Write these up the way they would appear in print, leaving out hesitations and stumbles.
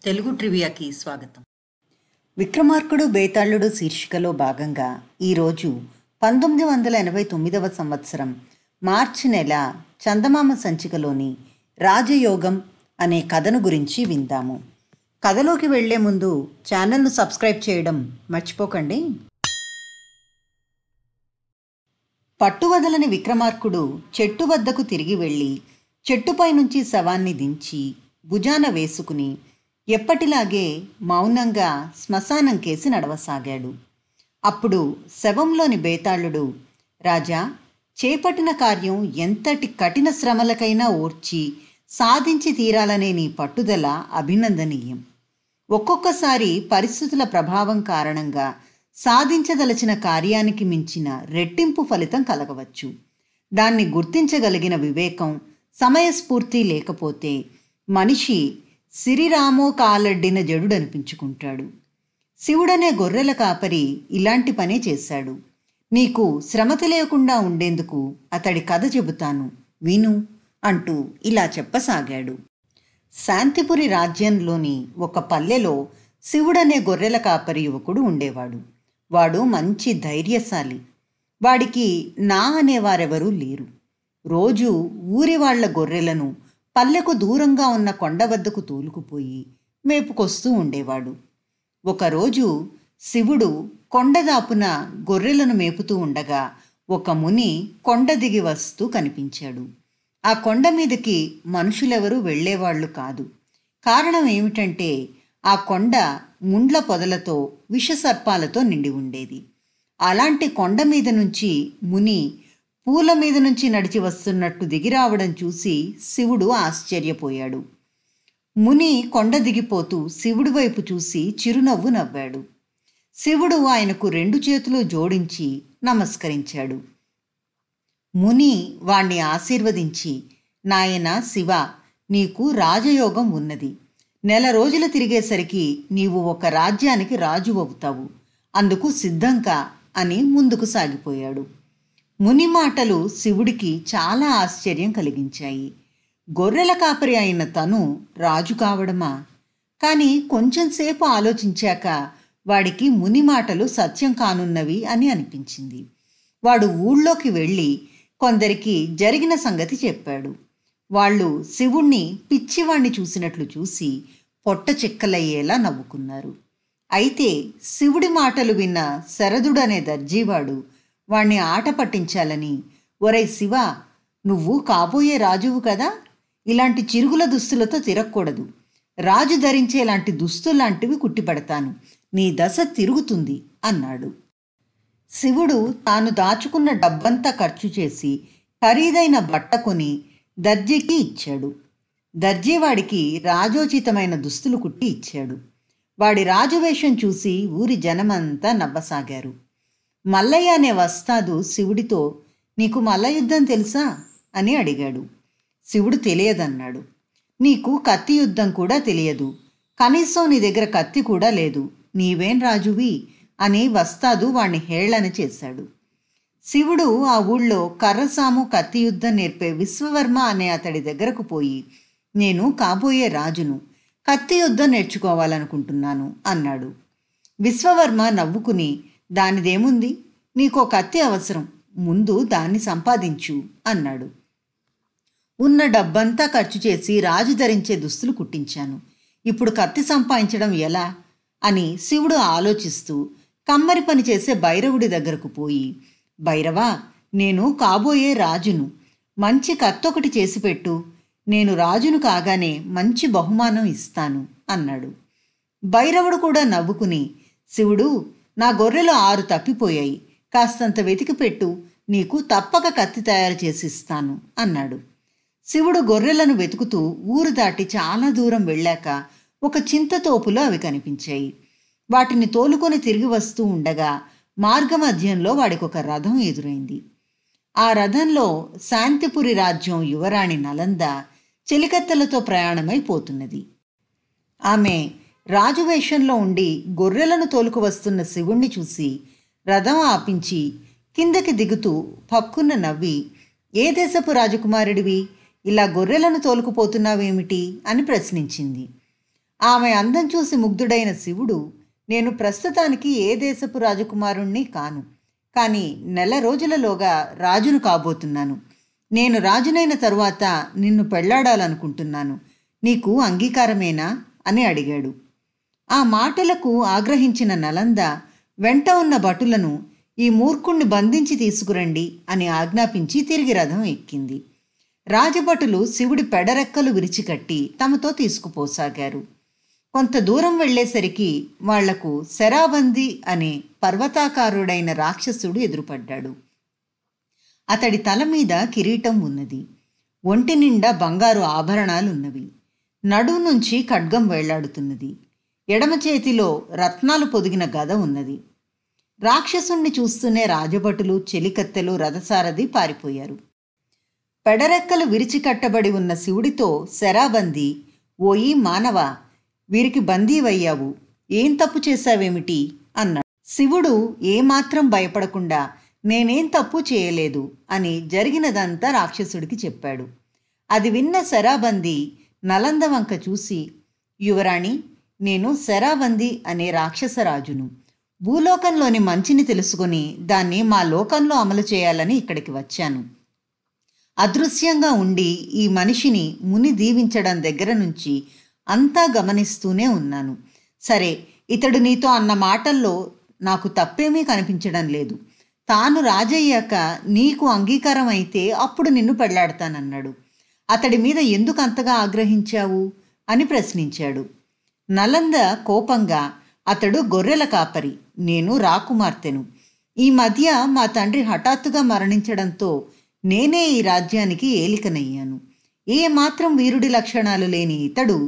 తెలుగు ట్రివియాకి స్వాగతం. విక్రమార్కుడు బేతాళుడు శీర్షికలో భాగంగా ఈరోజు 1989 సంవత్సరం మార్చి నెల చందమామ సంచికలోని రాజయోగం అనే కథను గురించి విందాము. కథలోకి వెళ్లే ముందు ఛానల్ను సబ్స్క్రైబ్ చేయడం మర్చిపోకండి. పట్టువదలని విక్రమార్కుడు చెట్టు వద్దకు తిరిగి వెళ్ళి చెట్టుపై నుంచి శవాన్ని దించి భుజాన వేసుకుని ఎప్పటిలాగే మౌనంగా శ్మశానం కేసి నడవసాగాడు. అప్పుడు శవంలోని బేతాళుడు, రాజా, చేపట్టిన కార్యం ఎంతటి కఠిన శ్రమలకైనా ఓర్చి సాధించి తీరాలనే నీ పట్టుదల అభినందనీయం. ఒక్కొక్కసారి పరిస్థితుల ప్రభావం కారణంగా సాధించదలచిన కార్యానికి మించిన రెట్టింపు ఫలితం కలగవచ్చు. దాన్ని గుర్తించగలిగిన వివేకం, సమయస్ఫూర్తి లేకపోతే మనిషి సిరిరామో కాలడ్డిన జడుడనిపించుకుంటాడు. శివుడనే గొర్రెల కాపరి ఇలాంటి పనే చేశాడు. నీకు శ్రమ తెలియకుండా ఉండేందుకు అతడి కథ చెబుతాను, విను అంటూ ఇలా చెప్పసాగాడు. శాంతిపురి రాజ్యంలోని ఒక పల్లెలో శివుడనే గొర్రెల కాపరి యువకుడు ఉండేవాడు. వాడు మంచి ధైర్యశాలి. వాడికి నా అనేవారెవరూ లేరు. రోజు ఊరి వాళ్ల గొర్రెలను పల్లెకు దూరంగా ఉన్న కొండ వద్దకు తోలుకుపోయి మేపుకొస్తూ ఉండేవాడు. ఒకరోజు శివుడు కొండదాపున గొర్రెలను మేపుతూ ఉండగా ఒక ముని కొండ దిగి వస్తూ కనిపించాడు. ఆ కొండ మీదకి మనుషులెవరూ వెళ్లేవాళ్లు కాదు. కారణం ఏమిటంటే ఆ కొండ ముండ్ల పొదలతో విషసర్పాలతో నిండి ఉండేది. అలాంటి కొండ మీద నుంచి ముని పూల మీద నుంచి నడిచి వస్తున్నట్టు దిగిరావడం చూసి శివుడు ఆశ్చర్యపోయాడు. ముని కొండ దిగిపోతూ శివుడి వైపు చూసి చిరునవ్వు నవ్వాడు. శివుడు ఆయనకు 2 చేతులు జోడించి నమస్కరించాడు. ముని వాణ్ణి ఆశీర్వదించి, నాయనా శివ, నీకు రాజయోగం ఉన్నది. 1 నెల రోజులు తిరిగేసరికి నీవు ఒక రాజ్యానికి రాజు అవుతావు. అందుకు సిద్ధంకా అని ముందుకు సాగిపోయాడు. ముని మాటలు శివుడికి చాలా ఆశ్చర్యం కలిగించాయి. గొర్రెల కాపరి అయిన తను రాజు కావడమా? కానీ కొంచెంసేపు ఆలోచించాక వాడికి ముని మాటలు సత్యం కానున్నవి అని అనిపించింది. వాడు ఊళ్ళోకి వెళ్ళి కొందరికి జరిగిన సంగతి చెప్పాడు. వాళ్ళు శివుణ్ణి పిచ్చివాణ్ణి చూసినట్లు చూసి పొట్ట చిక్కలయ్యేలా నవ్వుకున్నారు. అయితే శివుడి మాటలు విన్న శరదుడనే దర్జీవాడు వాణ్ణి ఆట పట్టించాలని, ఒరై శివ, నువ్వు కాబోయే రాజువు కదా, ఇలాంటి చిరుగుల దుస్తులతో తిరగకూడదు. రాజు ధరించేలాంటి దుస్తులాంటివి కుట్టిపడతాను, నీ దశ తిరుగుతుంది అన్నాడు. శివుడు తాను దాచుకున్న డబ్బంతా ఖర్చు చేసి ఖరీదైన బట్ట కొని దర్జీకి ఇచ్చాడు. దర్జీవాడికి రాజోచితమైన దుస్తులు కుట్టి ఇచ్చాడు. వాడి రాజువేషం చూసి ఊరి జనమంతా నవ్వసాగారు. మల్లయ్య అనే వస్తాదు శివుడితో, నీకు మల్లయుద్ధం తెలుసా అని అడిగాడు. శివుడు తెలియదన్నాడు. నీకు కత్తి యుద్ధం కూడా తెలియదు, కనీసం నీ దగ్గర కత్తి కూడా లేదు, నీవేం రాజువి అని వస్తాదు వాణ్ణి హేళన చేశాడు. శివుడు ఆ ఊళ్ళో కర్రసాము కత్తి యుద్ధం నేర్పే విశ్వవర్మ అనే అతడి దగ్గరకు పోయి, నేను కాబోయే రాజును, కత్తి యుద్ధం నేర్చుకోవాలనుకుంటున్నాను అన్నాడు. విశ్వవర్మ నవ్వుకుని, దానిదేముంది, నీకో కత్తి అవసరం, ముందు దాన్ని సంపాదించు అన్నాడు. ఉన్న డబ్బంతా ఖర్చు చేసి రాజు ధరించే దుస్తులు కుట్టించాను, ఇప్పుడు కత్తి సంపాదించడం ఎలా అని శివుడు ఆలోచిస్తూ కమ్మరి పని చేసే భైరవుడి దగ్గరకు పోయి, భైరవా, నేను కాబోయే రాజును, మంచి కత్తొకటి చేసి పెట్టు, నేను రాజును కాగానే మంచి బహుమానం ఇస్తాను అన్నాడు. భైరవుడు కూడా నవ్వుకుని, శివుడు, నా గొర్రెలు 6 తప్పిపోయాయి, కాస్తంత వెతికి పెట్టు, నీకు తప్పక కత్తి తయారు చేసి ఇస్తాను అన్నాడు. శివుడు గొర్రెలను వెతుకుతూ ఊరు దాటి చాలా దూరం వెళ్ళాక ఒక చింతతోపులో అవి కనిపించాయి. వాటిని తోలుకొని తిరిగి వస్తూ ఉండగా మార్గమధ్యంలో వాడికొక రథం ఎదురైంది. ఆ రథంలో శాంతిపురి రాజ్యం యువరాణి నలంద చెలికత్తెలతో ప్రయాణమైపోతున్నది. ఆమె రాజువేషంలో ఉండి గొర్రెలను తోలుకు వస్తున్న శివుణ్ణి చూసి రథం ఆపించి కిందకి దిగుతూ పక్కున నవ్వి, ఏ దేశపు రాజకుమారుడివి, ఇలా గొర్రెలను తోలుకుపోతున్నావేమిటి అని ప్రశ్నించింది. ఆమె అందం చూసి ముగ్ధుడైన శివుడు, నేను ప్రస్తుతానికి ఏ దేశపు రాజకుమారుణ్ణి కాను, కానీ నెల రోజులలోగా రాజును కాబోతున్నాను. నేను రాజునైన తరువాత నిన్ను పెళ్లాడాలనుకుంటున్నాను. నీకు అంగీకారమేనా అని అడిగాడు. ఆ మాటలకు ఆగ్రహించిన నలంద వెంట ఉన్న భటులను ఈ మూర్ఖుణ్ణి బంధించి తీసుకురండి అని ఆజ్ఞాపించి తిరిగి రథం ఎక్కింది. రాజభటులు శివుడి పెడరెక్కలు విరిచికట్టి తమతో తీసుకుపోసాగారు. కొంత దూరం వెళ్లేసరికి వాళ్లకు శరాబంది అనే పర్వతాకారుడైన రాక్షసుడు ఎదురుపడ్డాడు. అతడి తల మీద కిరీటం ఉన్నది. ఒంటి నిండా బంగారు ఆభరణాలున్నవి. నడుము నుంచి ఖడ్గం వేళ్లాడుతున్నది. ఎడమ చేతిలో రత్నాలు పొదిగిన గద ఉన్నది. రాక్షసుణ్ణి చూస్తూనే రాజభటులు, చెలికత్తెలు, రథసారథి పారిపోయారు. పెడరెక్కలు విరిచి కట్టబడి ఉన్న శివుడితో శరాబంది, ఓయి మానవ, వీరికి బందీవయ్యావు, ఏం తప్పు చేశావేమిటి అన్నాడు. శివుడు ఏమాత్రం భయపడకుండా నేనేం తప్పు చేయలేదు అని జరిగినదంతా రాక్షసుడికి చెప్పాడు. అది విన్న శరాబంది నలంద వంక చూసి, యువరాణి, నేను శరాబంది అనే రాక్షసరాజును. భూలోకంలోని మంచిని తెలుసుకుని దాన్ని మా లోకంలో అమలు చేయాలని ఇక్కడికి వచ్చాను. అదృశ్యంగా ఉండి ఈ మనిషిని ముని దీవించడం దగ్గర నుంచి అంతా గమనిస్తూనే ఉన్నాను. సరే, ఇతడు నీతో అన్న మాటల్లో నాకు తప్పేమీ కనిపించడం లేదు. తాను రాజయ్యాక నీకు అంగీకారం అయితే అప్పుడు నిన్ను పెళ్లాడతానన్నాడు. అతడి మీద ఎందుకు అంతగా ఆగ్రహించావు అని ప్రశ్నించాడు. నలంద కోపంగా, అతడు గొర్రెల కాపరి, నేను రాకుమార్తెను. ఈ మధ్య మా తండ్రి హఠాత్తుగా మరణించడంతో నేనే ఈ రాజ్యానికి ఏలికనయ్యాను. ఏ మాత్రం వీరుడి లక్షణాలు లేని ఇతడు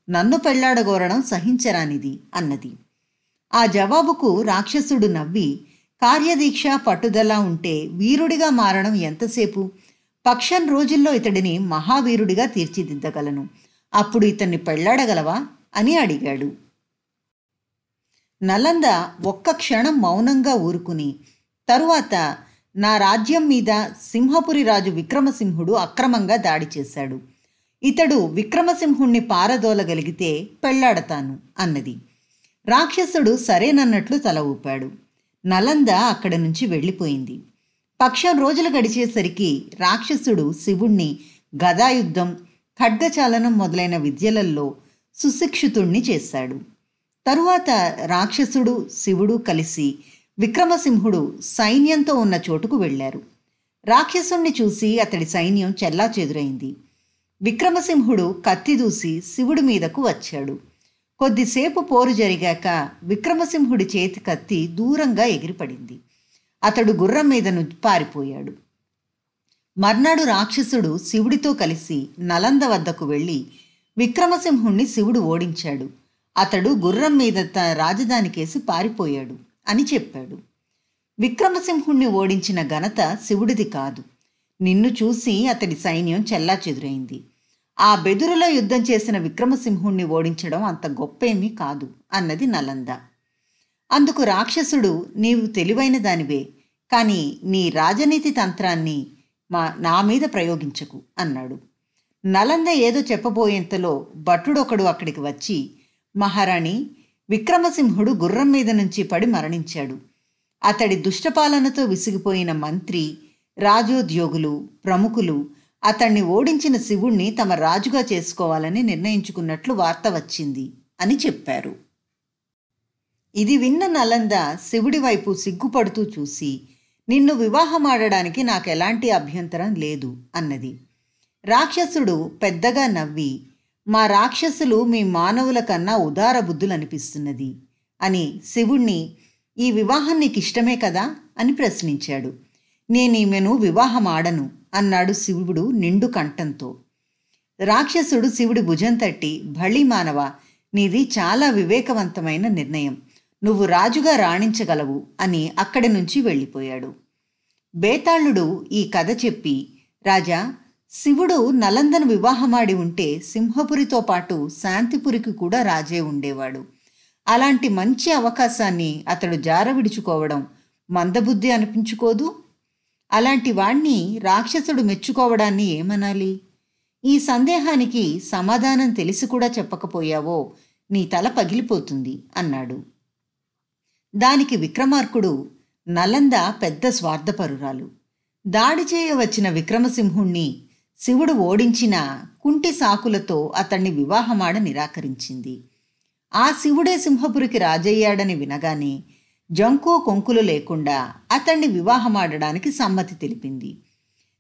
నన్ను పెళ్లాడగోరడం సహించరానిది అన్నది. ఆ జవాబుకు రాక్షసుడు నవ్వి, కార్యదీక్ష పట్టుదల ఉంటే వీరుడిగా మారడం ఎంతసేపు? పక్షం రోజుల్లో ఇతడిని మహావీరుడిగా తీర్చిదిద్దగలను. అప్పుడు ఇతన్ని పెళ్లాడగలవా అని అడిగాడు. నలంద ఒక్క క్షణం మౌనంగా ఊరుకుని, తరువాత నా రాజ్యం మీద సింహపురి రాజు విక్రమసింహుడు అక్రమంగా దాడి చేశాడు. ఇతడు విక్రమసింహుణ్ణి పారదోలగలిగితే పెళ్లాడతాను అన్నది. రాక్షసుడు సరేనన్నట్లు తల ఊపాడు. నలంద అక్కడి నుంచి వెళ్ళిపోయింది. పక్షం రోజులు గడిచేసరికి రాక్షసుడు శివుణ్ణి గదాయుద్ధం, ఖడ్గచాలనం మొదలైన విద్యలలో సుశిక్షితుణ్ణి చేశాడు. తరువాత రాక్షసుడు, శివుడు కలిసి విక్రమసింహుడు సైన్యంతో ఉన్న చోటుకు వెళ్ళారు. రాక్షసుణ్ణి చూసి అతడి సైన్యం చెల్లాచెదురైంది. విక్రమసింహుడు కత్తి దూసి శివుడి మీదకు వచ్చాడు. కొద్దిసేపు పోరు జరిగాక విక్రమసింహుడి చేతి కత్తి దూరంగా ఎగిరిపడింది. అతడు గుర్రం మీద పారిపోయాడు. మర్నాడు రాక్షసుడు శివుడితో కలిసి నలంద వద్దకు వెళ్ళి విక్రమసింహుణ్ణి శివుడు ఓడించాడు. అతడు గుర్రం మీద తన రాజధానికేసి పారిపోయాడు అని చెప్పాడు. విక్రమసింహుణ్ణి ఓడించిన ఘనత శివుడిది కాదు. నిన్ను చూసి అతడి సైన్యం చెల్లాచెదురైంది. ఆ బెదురులో యుద్ధం చేసిన విక్రమసింహుణ్ణి ఓడించడం అంత గొప్పేమీ కాదు అన్నది నలంద. అందుకు రాక్షసుడు, నీవు తెలివైన దానివే, కానీ నీ రాజనీతి తంత్రాన్ని నా మీద ప్రయోగించకు అన్నాడు. నలంద ఏదో చెప్పబోయేంతలో భటుడొకడు అక్కడికి వచ్చి, మహారాణి, విక్రమసింహుడు గుర్రం మీద నుంచి పడి మరణించాడు. అతడి దుష్టపాలనతో విసిగిపోయిన మంత్రి, రాజోద్యోగులు, ప్రముఖులు అతన్ని ఓడించిన శివుణ్ణి తమ రాజుగా చేసుకోవాలని నిర్ణయించుకున్నట్లు వార్త వచ్చింది అని చెప్పారు. ఇది విన్న నలంద శివుడి వైపు సిగ్గుపడుతూ చూసి, నిన్ను వివాహమాడడానికి నాకెలాంటి అభ్యంతరం లేదు అన్నది. రాక్షసుడు పెద్దగా నవ్వి, మా రాక్షసులు మీ మానవుల కన్నా ఉదార బుద్ధులనిపిస్తున్నది అని శివుణ్ణి, ఈ వివాహం నీకిష్టమే కదా అని ప్రశ్నించాడు. నేనీమెను వివాహమాడను అన్నాడు శివుడు నిండు కంఠంతో. రాక్షసుడు శివుడి భుజం తట్టి, భళి మానవ, నీది చాలా వివేకవంతమైన నిర్ణయం, నువ్వు రాజుగా రాణించగలవు అని అక్కడి నుంచి వెళ్ళిపోయాడు. బేతాళుడు ఈ కథ చెప్పి, రాజా, శివుడు నలందను వివాహమాడి ఉంటే సింహపురితో పాటు శాంతిపురికి కూడా రాజే ఉండేవాడు. అలాంటి మంచి అవకాశాన్ని అతడు జారవిడుచుకోవడం మందబుద్ధి అనిపించుకోదు? అలాంటి వాణ్ణి రాక్షసుడు మెచ్చుకోవడాన్ని ఏమనాలి? ఈ సందేహానికి సమాధానం తెలిసి కూడా చెప్పకపోయావో నీ తల పగిలిపోతుంది అన్నాడు. దానికి విక్రమార్కుడు, నలంద పెద్ద స్వార్థపరురాలు. దాడి చేయవచ్చిన విక్రమసింహుణ్ణి శివుడు ఓడించిన కుంటి సాకులతో అతన్ని వివాహమాడ నిరాకరించింది. ఆ శివుడే సింహపురికి రాజయ్యాడని వినగానే జంకు కొంకులు లేకుండా అతన్ని వివాహమాడడానికి సమ్మతి తెలిపింది.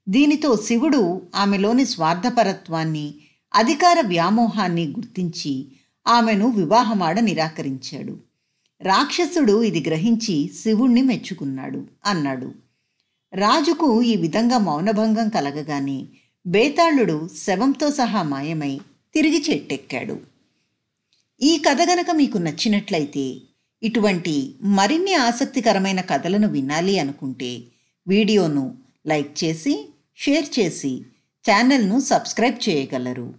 దీనితో శివుడు ఆమెలోని స్వార్థపరత్వాన్ని, అధికార వ్యామోహాన్ని గుర్తించి ఆమెను వివాహమాడ నిరాకరించాడు. రాక్షసుడు ఇది గ్రహించి శివుణ్ణి మెచ్చుకున్నాడు అన్నాడు. రాజుకు ఈ విధంగా మౌనభంగం కలగగానే బేతాళుడు శవంతో సహా మాయమై తిరిగి చెట్టెక్కాడు. ఈ కథ గనక మీకు నచ్చినట్లయితే, ఇటువంటి మరిన్ని ఆసక్తికరమైన కథలను వినాలి అనుకుంటే వీడియోను లైక్ చేసి, షేర్ చేసి ఛానల్ను సబ్స్క్రైబ్ చేయగలరు.